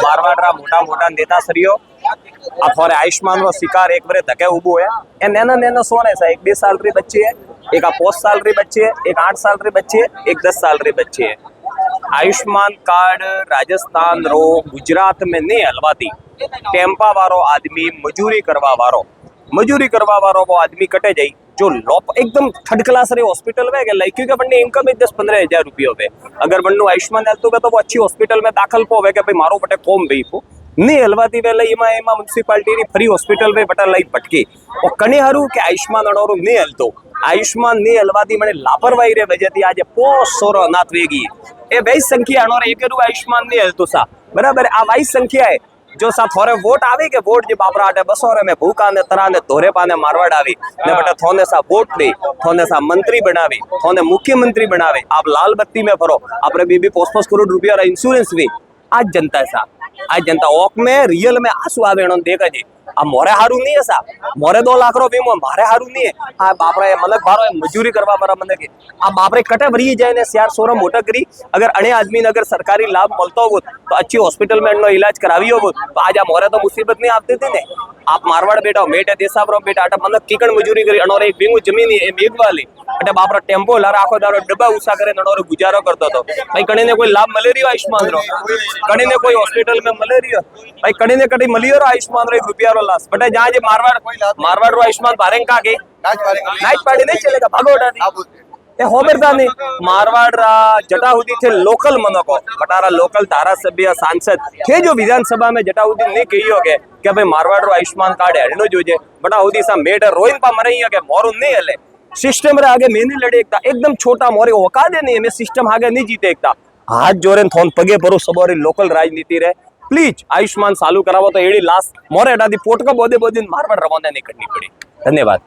મારવાડના મોટા મોટા નેતાશ્રીઓ આ ફોરે આયુષ્માન નો शिकार एक बार धके उभो है ए नैना नैना सोने सा एक 2 साल री बच्ची है, एक 5 साल री बच्ची है, एक 8 साल री बच्ची है, एक 10 साल री बच्ची है। आयुष्मान कार्ड राजस्थान रो गुजरात में नहीं हलवाती। टेम्पा वारो आदमी मजूरी करवा वारो वो आदमी कटे जाई जो एकदम थर्ड क्लास रे हॉस्पिटल में गए क्योंकि बन्ने इनकम 10-15 हजार रुपये पे अगर बन्नु आयुष्मान हेल्थ तो वो अच्छी हॉस्पिटल में दाखल पो के भाई मारो बटे कोम गई पो नहीं हलवाती वेले एमा म्युनिसिपालिटी नी फ्री हॉस्पिटल में बटा लई पटकी और कने हारू के आयुष्मान अणोरो नहीं हलतो आयुष्मान नहीं हलवाती मने लापरवाही रे वजहती आज 500 अनाथ वेगी ए वाई संख्या अणोरे एकेरू आयुष्मान नहीं हलतो सा बराबर आ वाई संख्या है जो सा थोरे वोट आवी के वोट जे बापरा आटे बसो रे में भूखा ने तरा ने धोरे पाने मारवाड़ आवी ने बटा थोने सा वोट दे थोने सा मंत्री बनावे थोने मुख्यमंत्री बनावे आप लाल बत्ती में फरो आपरे 20-25 करोड़ रुपया रा इंश्योरेंस भी आज जनता सा आज जनता ओक में रियल में आंसू आवे एनो देखा जी आ मोरे हारू नहीं है सा मोरे 2 लाख रो वीमो मारे हारू नहीं है आ बापरा मनक भारो मजूरी करवा पर मन के आ बापरे कटे भरी जाए ने यार सोरा मोटा करी अगर अणे आदमी ने अगर सरकारी लाभ मिलतो हो तो अच्छी हॉस्पिटल में एनो इलाज करावियो हो तो आज आ मोरे तो मुसीबत नहीं आती थी ने आप मारवाड़ बेटा मेटे देसाबरो बेटा आटा मनक कीकण मजूरी करी अणोरे एक वींगू जमीन ए मेघवाली अटे बापरा टेम्पो लार आखो दारो डब्बा उसा करे अणोरे गुजारो करतो तो भाई कणी ने कोई लाभ मले रियो आयुष्मान रो कणी ने कोई हॉस्पिटल में मले रियो भाई कणी ने कडी मलियो रो आयुष्मान रो 1 रुपया रो लास बटे जहां जे मारवाड़ रो आयुष्मान भारेंग का के नाच पाड़ी नहीं चलेगा भागोटा ए होबरदा ने मारवाड़ रा जटाहुदी थे लोकल मनको बटारा लोकल धारासभ्य सांसद थे जो विधानसभा में जटाहुदी ने कहियो के भाई मारवाड़ रो आयुष्मान कार्ड हेडनो जोजे बटाहुदी सा मेट रोइन पा मरई के मोरू नहीं हले सिस्टम रे आगे मैं नहीं लड़े एकता एकदम छोटा मोरे औकात नहीं मैं सिस्टम आगे नहीं जीते एकता हाथ जोरे थोन पगे परो सबोरी लोकल राजनीति रे प्लीज आयुष्मान चालू करावो तो एड़ी लास्ट मोरे एडादी पोटका बोदे बोदीन मारवाड़ रवाना नहीं करनी पड़ी। धन्यवाद।